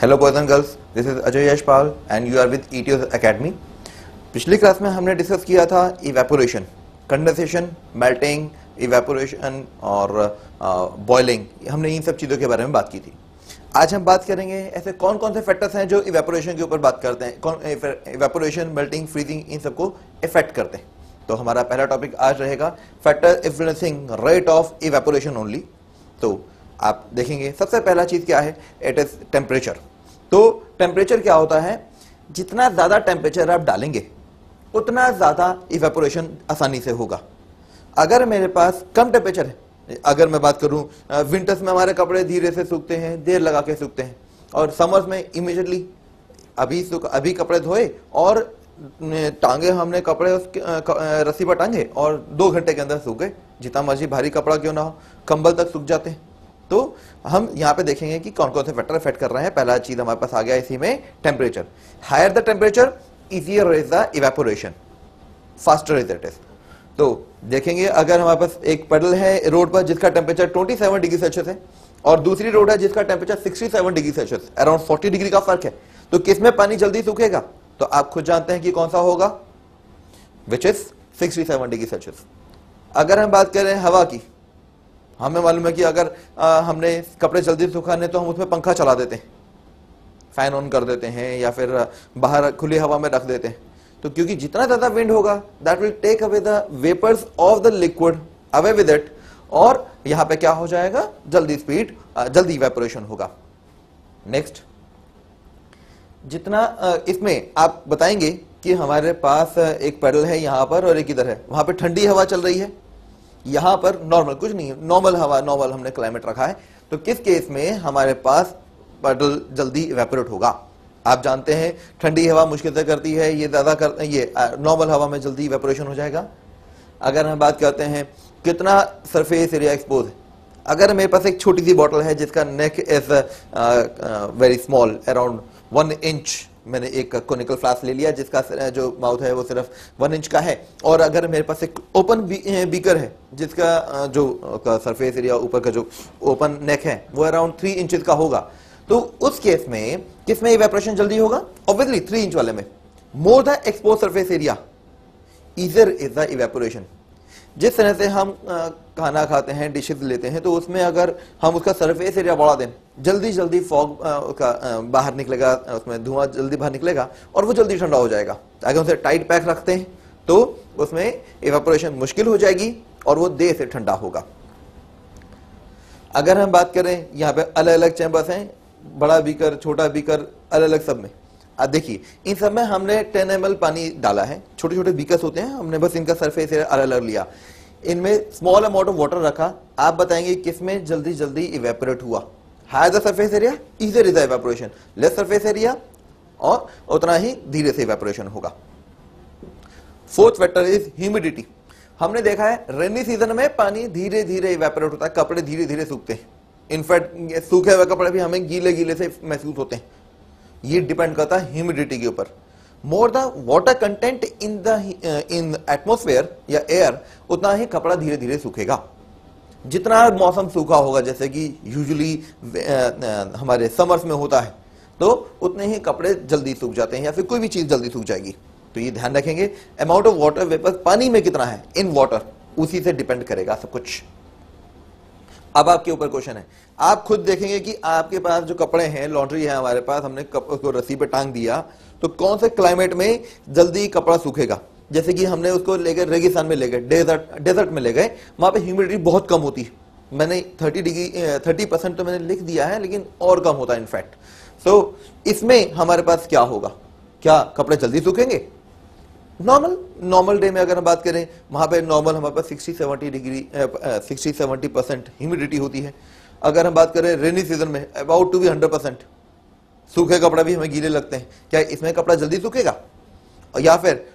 Hello boys and girls, this is Ajay Yashpal and you are with ETO academy. पिछली class में हमने discuss किया था इवेपोरेशन, कंडेंसेशन, मेल्टिंग, इवेपोरेशन और बॉइलिंग। हमने इन सब चीज़ों के बारे में बात की थी। आज हम बात करेंगे ऐसे कौन कौन से फैक्टर्स हैं जो इवेपोरेशन के ऊपर बात करते हैं, कौन इवेपोरेशन, मेल्टिंग, फ्रीजिंग इन सबको इफेक्ट करते हैं। तो हमारा पहला टॉपिक आज रहेगा factor influencing rate of evaporation only. तो आप देखेंगे सबसे पहला चीज क्या है, इट इज टेम्परेचर। तो टेम्परेचर क्या होता है, जितना ज्यादा टेम्परेचर आप डालेंगे उतना ज्यादा इवेपोरेशन आसानी से होगा। अगर मेरे पास कम टेम्परेचर है, अगर मैं बात करूं विंटर्स में हमारे कपड़े धीरे से सूखते हैं, देर लगा के सूखते हैं, और समर्स में इमीडिएटली अभी कपड़े धोए और टांगे हमने कपड़े रस्सी पर टांगे और 2 घंटे के अंदर सूख गए। जितना मर्जी भारी कपड़ा क्यों ना हो, कंबल तक सूख जाते हैं। तो हम यहाँ पे देखेंगे कि कौन कौन से फैक्टर इफेक्ट कर रहे हैं। पहला चीज हमारे पास आ गया इसी में, temperature. Higher the temperature easier is the evaporation, faster is it is. तो देखेंगे अगर हमारे पास एक पेडल है रोड पर जिसका टेम्परेचर 27 डिग्री सेल्सियस है और दूसरी रोड है जिसका temperature 67 degree Celsius, around 40 degree का फर्क है, तो किसमें पानी जल्दी सूखेगा? तो आप खुद जानते हैं कि कौन सा होगा, विच इज 67 डिग्री सेल्सियस। अगर हम बात करें हवा की, हमें मालूम है कि अगर हमने कपड़े जल्दी सुखाने तो हम उसमें पंखा चला देते हैं, फैन ऑन कर देते हैं या फिर बाहर खुली हवा में रख देते हैं। तो क्योंकि जितना ज्यादा विंड होगा that will take away the vapours of the liquid away with it, और यहां पे क्या हो जाएगा, जल्दी इवेपोरेशन होगा। नेक्स्ट, जितना इसमें आप बताएंगे कि हमारे पास एक पैडल है यहां पर और एक इधर है, वहां पे ठंडी हवा चल रही है, यहां पर नॉर्मल कुछ नहीं है, नॉर्मल हवा, नॉर्मल हमने क्लाइमेट रखा है। तो किस केस में हमारे पास पैडल जल्दी इवेपोरेट होगा? आप जानते हैं ठंडी हवा मुश्किल से करती है, ये नॉर्मल हवा में जल्दी इवेपोरेशन हो जाएगा। अगर हम बात करते हैं कितना सरफेस एरिया एक्सपोज है, अगर मेरे पास एक छोटी सी बॉटल है जिसका neck is very small, around 1 inch, मैंने एक कोनिकल फ्लास्क ले लिया जिसका जो माउथ है वो सिर्फ 1 इंच का है, और अगर मेरे पास एक ओपन बीकर है जिसका जो सरफेस एरिया ऊपर का जो ओपन नेक है वो अराउंड 3 इंचेस का होगा, तो उस केस में किसमें इवेपोरेशन जल्दी होगा? ऑब्वियसली 3 इंच वाले में। More the expose surface area easier is the evaporation. जिस तरह से हम खाना खाते हैं, डिशेज लेते हैं, तो उसमें अगर हम उसका सरफेस एरिया बढ़ा दें, जल्दी फॉग का बाहर निकलेगा, उसमें धुआं जल्दी बाहर निकलेगा और वो जल्दी ठंडा हो जाएगा। अगर उसे टाइट पैक रखते हैं तो उसमें इवेपोरेशन मुश्किल हो जाएगी और वो देर से ठंडा होगा। अगर हम बात करें, यहाँ पे अलग अलग चैम्बर्स हैं, बड़ा बीकर, छोटा बीकर, अलग अलग सब में। देखिए इन सब में हमने 10 ml पानी डाला है, छोटे छोटे बीकर्स होते हैं, हमने बस इनका सरफेस एरिया अलग अलग लिया, इनमें स्मॉल अमाउंट ऑफ वाटर रखा। आप बताएंगे किसमें जल्दी इवेपोरेट हुआ? Higher the surface area easier is the evaporation, less surface area और उतना ही धीरे से इवेपोरेशन होगा। Fourth factor is humidity. हमने देखा है रेनी सीजन में पानी धीरे इवेपोरेट होता है, कपड़े धीरे सूखते हैं, इनफैक्ट सूखे हुए कपड़े भी हमें गीले से महसूस होते हैं। ये डिपेंड करता है ह्यूमिडिटी के ऊपर। More the water content in atmosphere या एयर, उतना ही कपड़ा धीरे सूखेगा। जितना मौसम सूखा होगा, जैसे कि यूजुअली हमारे समर्स में होता है, तो उतने ही कपड़े जल्दी सूख जाते हैं या फिर कोई भी चीज जल्दी सूख जाएगी। तो ये ध्यान रखेंगे, अमाउंट ऑफ वाटर वेपर पानी में कितना है इन वाटर, उसी से डिपेंड करेगा सब कुछ। अब आपके ऊपर क्वेश्चन है, आप खुद देखेंगे कि आपके पास जो कपड़े हैं, लॉन्ड्री है हमारे पास, हमने उसको रस्सी पे टांग दिया, तो कौन से क्लाइमेट में जल्दी कपड़ा सूखेगा? जैसे कि हमने उसको लेकर रेगिस्तान में ले गए, डेजर्ट में ले गए, वहां पे ह्यूमिडिटी बहुत कम होती है। मैंने 30% तो मैंने लिख दिया है, लेकिन और कम होता है इनफैक्ट। सो इसमें हमारे पास क्या होगा, क्या कपड़े जल्दी सूखेंगे? नॉर्मल डे में अगर हम बात करें, वहां पे नॉर्मल हमारे पास 60-70% ह्यूमिडिटी होती है। अगर हम बात करें रेनी सीजन में, अबाउट टू बी 100%, सूखे कपड़ा भी हमें गीले लगते हैं, क्या इसमें कपड़ा जल्दी सूखेगा? या फिर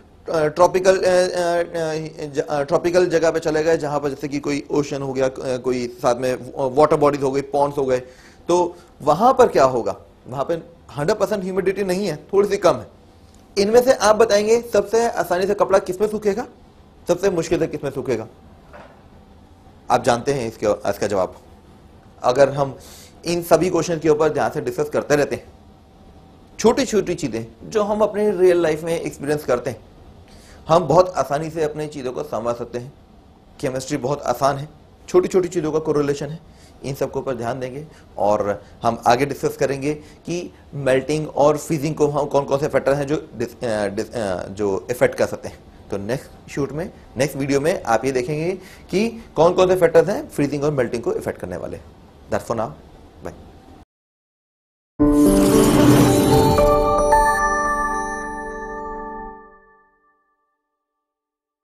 ट्रॉपिकल जगह पे चले गए जहां पर जैसे कि कोई ओशन हो गया, कोई साथ में वाटर बॉडीज हो गई, पॉन्ड्स हो गए, तो वहां पर क्या होगा? वहां पे 100% ह्यूमिडिटी नहीं है, थोड़ी सी कम है। इनमें से आप बताएंगे सबसे आसानी से कपड़ा किसमें सूखेगा, सबसे मुश्किल से किसमें सूखेगा? आप जानते हैं इसका जवाब। अगर हम इन सभी क्वेश्चन के ऊपर ध्यान से डिस्कस करते रहते हैं छोटी छोटी चीजें जो हम अपने रियल लाइफ में एक्सपीरियंस करते हैं, हम बहुत आसानी से अपने चीजों को समझ सकते हैं। केमिस्ट्री बहुत आसान है, छोटी छोटी चीजों का कोरिलेशन है, इन सबको पर ध्यान देंगे और हम आगे डिस्कस करेंगे कि मेल्टिंग और फ्रीजिंग को हम कौन कौन से फैक्टर हैं जो इफेक्ट कर सकते हैं। तो नेक्स्ट वीडियो में आप ये देखेंगे कि कौन कौन से फैक्टर्स हैं फ्रीजिंग और मेल्टिंग को इफेक्ट करने वाले। That's for now.